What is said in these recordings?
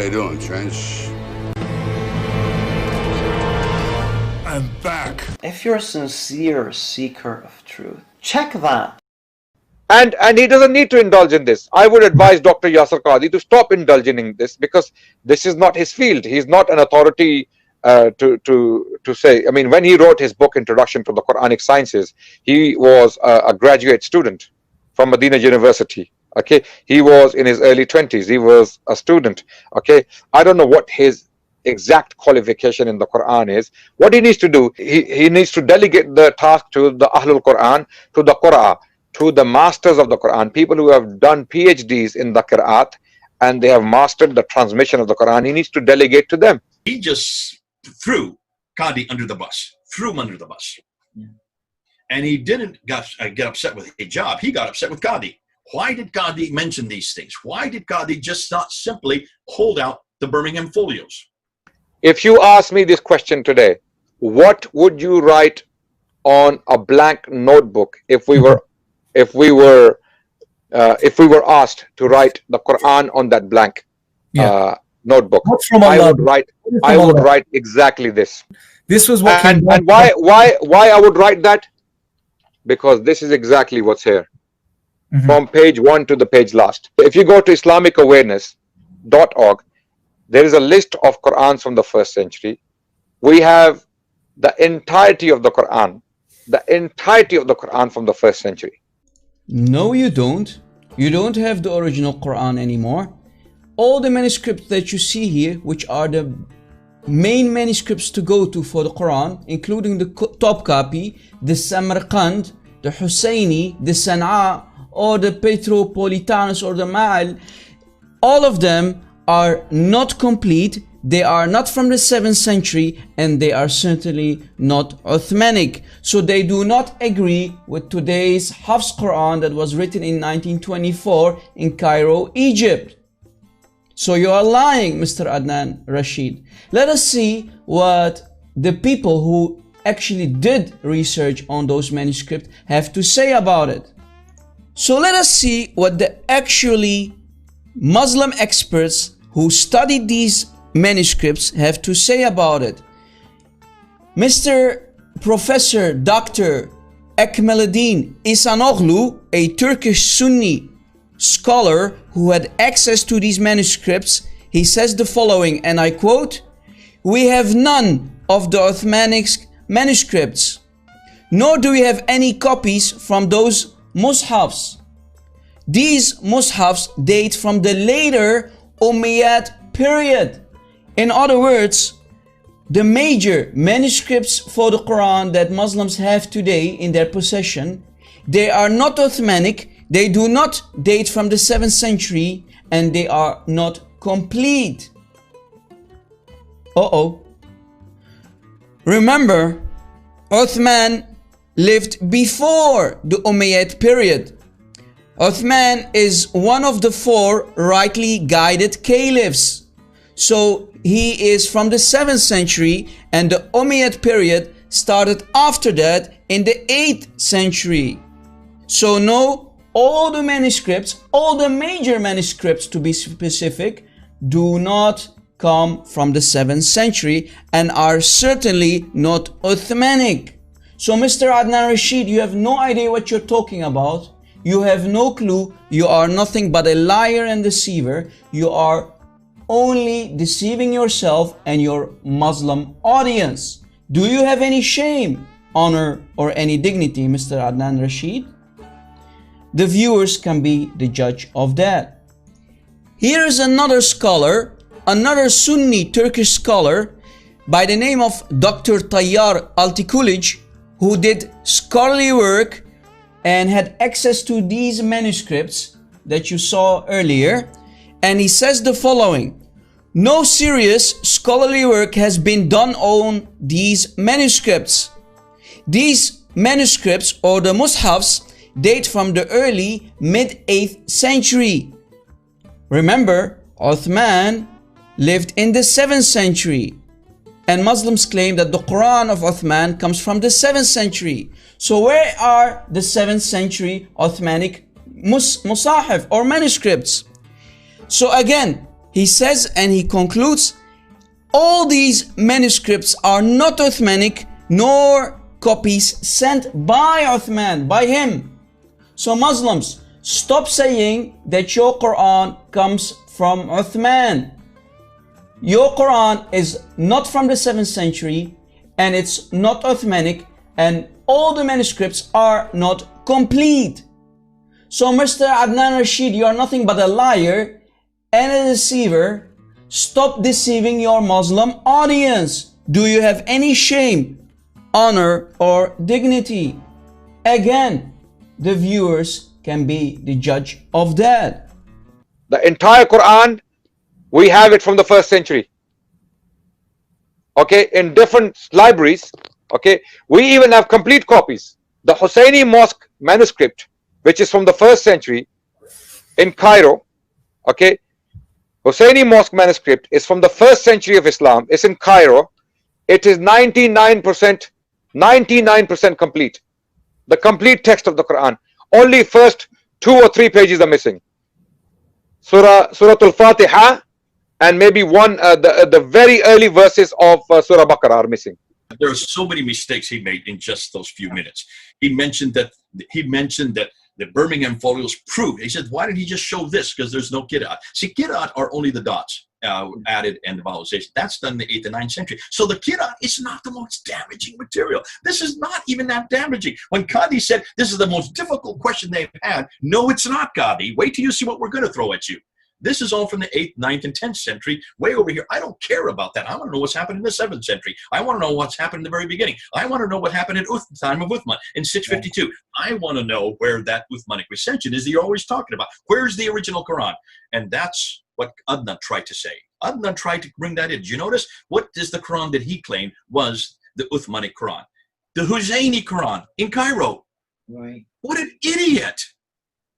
How you doing, Trench? I'm back. If you're a sincere seeker of truth, check that. And he doesn't need to indulge in this. I would advise Dr. Yasir Qadhi to stop indulging in this, because this is not his field. He's not an authority to say. I mean, when he wrote his book Introduction to the Quranic Sciences, he was a graduate student from Medina University. Okay, he was in his early 20s. He was a student. Okay, I don't know what his exact qualification in the Quran is. What he needs to do, he needs to delegate the task to the Ahlul Quran, to the Qur'an, to the masters of the Quran, people who have done PhDs in the Qira'at and they have mastered the transmission of the Quran. He needs to delegate to them. He just threw Qadhi under the bus, threw him under the bus. Yeah. And he didn't get upset with hijab, he got upset with Qadhi. Why did Qadhi mention these things? Why did Qadhi just not simply hold out the Birmingham folios? If you ask me this question today, what would you write on a blank notebook if we were asked to write the Quran on that blank notebook? I would write exactly this. This was what and why I would write that? Because this is exactly what's here. From page 1 to the page last. If you go to islamicawareness.org, there is a list of Qur'ans from the 1st century. We have the entirety of the Quran from the 1st century. No, you don't. You don't have the original Quran anymore. All the manuscripts that you see here, which are the main manuscripts to go to for the Quran, including the top copy, the Samarkand, the Husseini, the Sana'a, or the Petropolitanus or the Ma'al, all of them are not complete. They are not from the 7th century, and they are certainly not Uthmanic. So they do not agree with today's Hafs Quran that was written in 1924 in Cairo, Egypt. So you are lying, Mr. Adnan Rashid. Let us see what the people who actually did research on those manuscripts have to say about it. So let us see what the actually Muslim experts who studied these manuscripts have to say about it. Mr. Professor Dr. Ekmeleddin Ihsanoghlu, a Turkish Sunni scholar who had access to these manuscripts, he says the following, and I quote, "We have none of the Uthmanic manuscripts, nor do we have any copies from those mushafs. These mushafs date from the later Umayyad period." In other words, the major manuscripts for the Quran that Muslims have today in their possession, they are not Uthmanic, they do not date from the 7th century, and they are not complete. Remember, Uthman lived before the Umayyad period. Uthman is one of the 4 rightly guided caliphs. So he is from the 7th century, and the Umayyad period started after that in the 8th century. So no, all the manuscripts, all the major manuscripts to be specific, do not come from the 7th century and are certainly not Uthmanic. So Mr. Adnan Rashid, you have no idea what you're talking about. You have no clue. You are nothing but a liar and deceiver. You are only deceiving yourself and your Muslim audience. Do you have any shame, honor, or any dignity, Mr. Adnan Rashid? The viewers can be the judge of that. Here is another scholar, another Sunni Turkish scholar by the name of Dr. Tayyar Altikulic, who did scholarly work and had access to these manuscripts that you saw earlier. And he says the following: "No serious scholarly work has been done on these manuscripts. These manuscripts, or the mushafs, date from the early mid-8th century. Remember, Uthman lived in the 7th century, and Muslims claim that the Quran of Uthman comes from the 7th century. So where are the 7th century Uthmanic musahif or manuscripts? So again, he says and he concludes, all these manuscripts are not Uthmanic nor copies sent by Uthman, by him. So Muslims, stop saying that your Quran comes from Uthman. Your Quran is not from the 7th century and it's not Uthmanic, and all the manuscripts are not complete. So Mr. Adnan Rashid, you are nothing but a liar and a deceiver. Stop deceiving your Muslim audience. Do you have any shame, honor, or dignity? Again, the viewers can be the judge of that. The entire Quran, we have it from the 1st century. Okay, in different libraries. Okay, we even have complete copies. The Husseini Mosque manuscript, which is from the 1st century in Cairo. Okay, Husseini Mosque manuscript is from the 1st century of Islam. It's in Cairo. It is 99% complete. The complete text of the Quran. Only first 2 or 3 pages are missing. Surah Al-Fatiha and maybe the very early verses of Surah Baqarah are missing. There are so many mistakes he made in just those few minutes. He mentioned that the Birmingham folios proved. He said, why did he just show this? Because there's no Qira'at. See, Qira'at are only the dots added and the vowelization. That's done in the 8th and 9th century. So the Qira'at is not the most damaging material. This is not even that damaging. When Qadi said this is the most difficult question they've had, no, it's not, Qadi. Wait till you see what we're going to throw at you. This is all from the 8th, 9th, and 10th century, way over here. I don't care about that. I want to know what's happened in the 7th century. I want to know what's happened in the very beginning. I want to know what happened at the time of Uthman in 652. I want to know where that Uthmanic recension is that you're always talking about. Where's the original Quran? And that's what Adnan tried to say. Adnan tried to bring that in. Did you notice? What is the Quran that he claimed was the Uthmanic Quran? The Husseini Quran in Cairo. Right. What an idiot.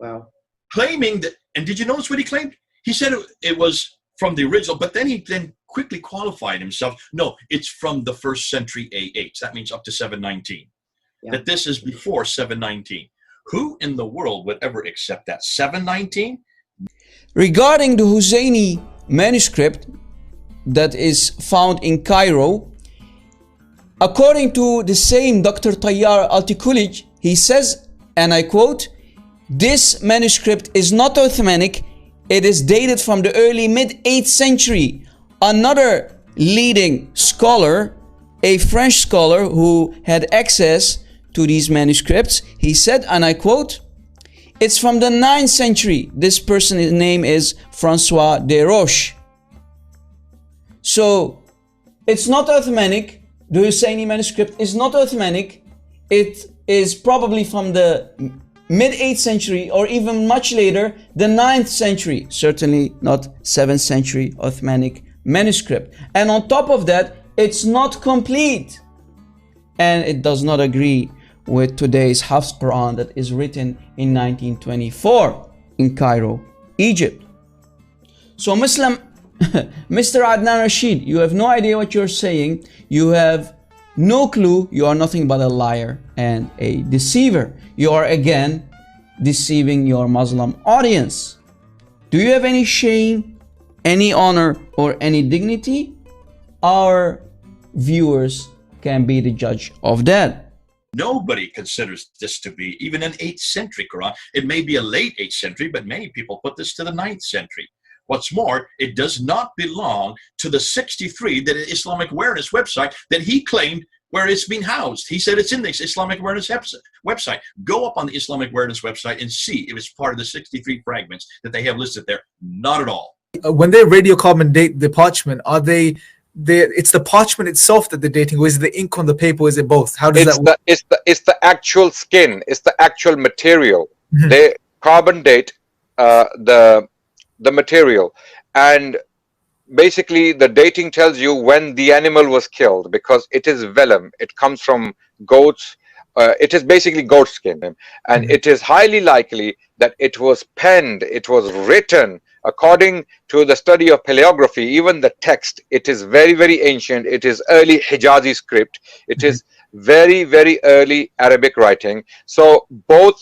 Wow. Claiming that, and did you notice what he claimed? He said it was from the original, but then he quickly qualified himself. No, it's from the 1st century AH. That means up to 719. Yeah. That this is before 719. Who in the world would ever accept that? 719? Regarding the Husseini manuscript that is found in Cairo, according to the same Dr. Tayyar Altikhulic, he says, and I quote, "This manuscript is not Uthmanic. It is dated from the early mid-8th century. Another leading scholar, a French scholar who had access to these manuscripts, he said, and I quote, it's from the 9th century. This person's name is Francois Desroches." So, it's not Uthmanic. The Husseini manuscript is not Uthmanic. It is probably from the mid-8th century or even much later, the 9th century, certainly not 7th century Uthmanic manuscript. And on top of that, it's not complete. And it does not agree with today's Hafs Quran that is written in 1924 in Cairo, Egypt. So Muslim, Mr. Adnan Rashid, you have no idea what you're saying. You have no clue. You are nothing but a liar and a deceiver. You are again deceiving your Muslim audience. Do you have any shame, any honor, or any dignity? Our viewers can be the judge of that. Nobody considers this to be even an 8th century Quran. It may be a late 8th century, but many people put this to the 9th century. What's more, it does not belong to the 63, the Islamic Awareness website that he claimed where it's been housed. He said it's in the Islamic Awareness website. Go up on the Islamic Awareness website and see if it's part of the 63 fragments that they have listed there. Not at all. When they radiocarbon date the parchment, it's the parchment itself that they're dating, or is it the ink on the paper, or is it both? How does that work? It's the actual skin, it's the actual material. Mm-hmm. They carbon date the material, and basically the dating tells you when the animal was killed, because it is vellum, it comes from goats, it is basically goat skin, and it is highly likely that it was penned, it was written. According to the study of paleography, even the text, it is very, very ancient. It is early Hijazi script. It is very, very early Arabic writing. So both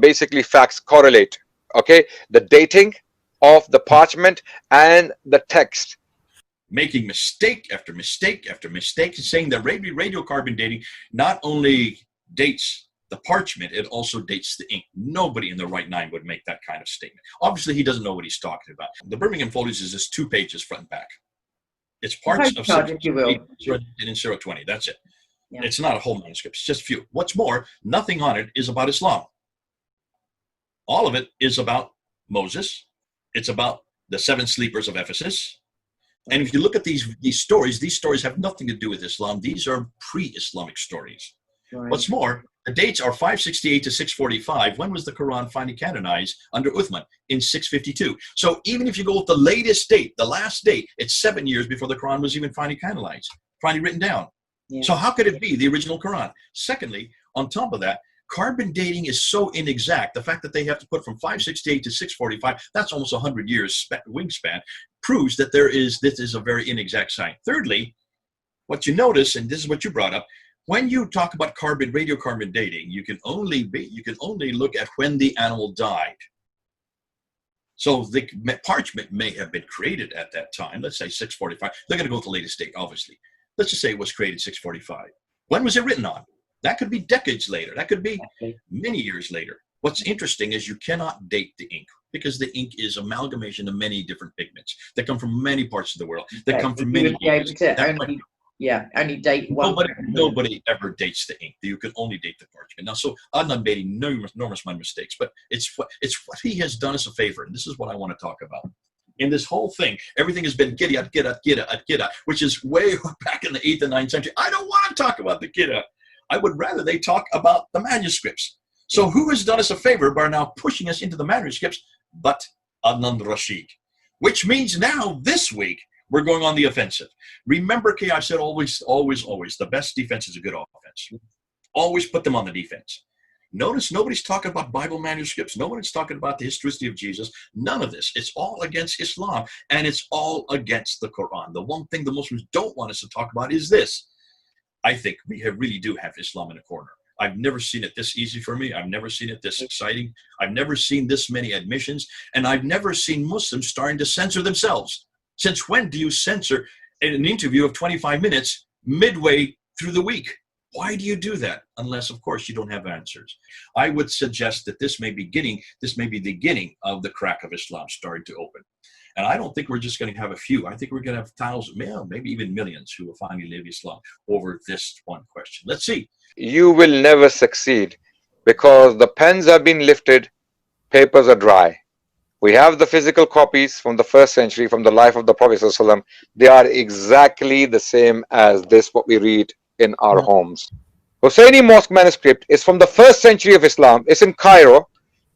basically facts correlate. Okay, the dating of the parchment and the text. Making mistake after mistake after mistake, and saying that radiocarbon dating not only dates the parchment, it also dates the ink. Nobody in their right mind would make that kind of statement. Obviously, he doesn't know what he's talking about. The Birmingham Foliage is just 2 pages front and back. It's parts of if you will. in 020. That's it. Yeah. It's not a whole manuscript. It's just a few. What's more, nothing on it is about Islam. All of it is about Moses. It's about the 7 sleepers of Ephesus. And if you look at these stories have nothing to do with Islam. These are pre-Islamic stories. Right. What's more, the dates are 568 to 645. When was the Quran finally canonized under Uthman? In 652. So even if you go with the latest date, the last date, it's 7 years before the Quran was even finally canonized, finally written down. Yeah. So how could it be the original Quran? Secondly, on top of that, carbon dating is so inexact. The fact that they have to put from 568 to 645, that's almost 100 years wingspan, proves that this is a very inexact science. Thirdly, what you notice, and this is what you brought up, when you talk about radiocarbon dating, you can only look at when the animal died. So the parchment may have been created at that time. Let's say 645. They're going to go with the latest date, obviously. Let's just say it was created 645. When was it written on? That could be decades later. That could be many years later. What's interesting is you cannot date the ink because the ink is amalgamation of many different pigments that come from many parts of the world, that come from many years. Only date one. Nobody ever dates the ink. You can only date the parchment. Now, so Adnan made enormous mistakes, but it's what he has done us a favor, and this is what I want to talk about. In this whole thing, everything has been Qira'at, which is way back in the 8th and 9th century. I don't want to talk about the Qira'at. I would rather they talk about the manuscripts. So who has done us a favor by now pushing us into the manuscripts but Adnan Rashid? Which means now, this week, we're going on the offensive. Remember, Kay, I've said always, the best defense is a good offense. Always put them on the defense. Notice nobody's talking about Bible manuscripts. Nobody's talking about the historicity of Jesus. None of this. It's all against Islam, and it's all against the Quran. The one thing the Muslims don't want us to talk about is this. I think we really do have Islam in a corner. I've never seen it this easy for me. I've never seen it this exciting. I've never seen this many admissions, and I've never seen Muslims starting to censor themselves. Since when do you censor an interview of 25 minutes midway through the week? Why do you do that? Unless, of course, you don't have answers. I would suggest that this may be the beginning of the crack of Islam starting to open. And I don't think we're just going to have a few. I think we're going to have thousands, maybe even millions who will finally live Islam over this one question. Let's see. You will never succeed because the pens have been lifted, papers are dry. We have the physical copies from the 1st century, from the life of the Prophet ﷺ. They are exactly the same as this, what we read in our homes. Husseini Mosque manuscript is from the 1st century of Islam. It's in Cairo.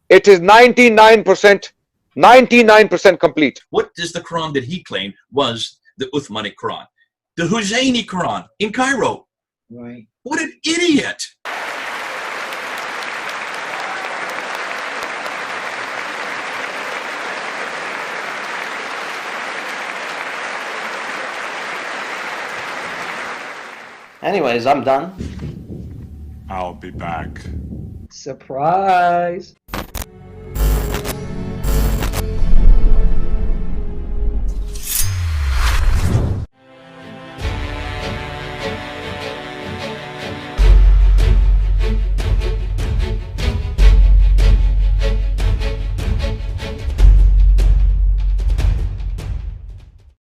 It is 99% complete. What is the Quran that he claimed was the Uthmanic Quran? The Husseini Quran in Cairo. Right. What an idiot! Anyways, I'm done. I'll be back. Surprise.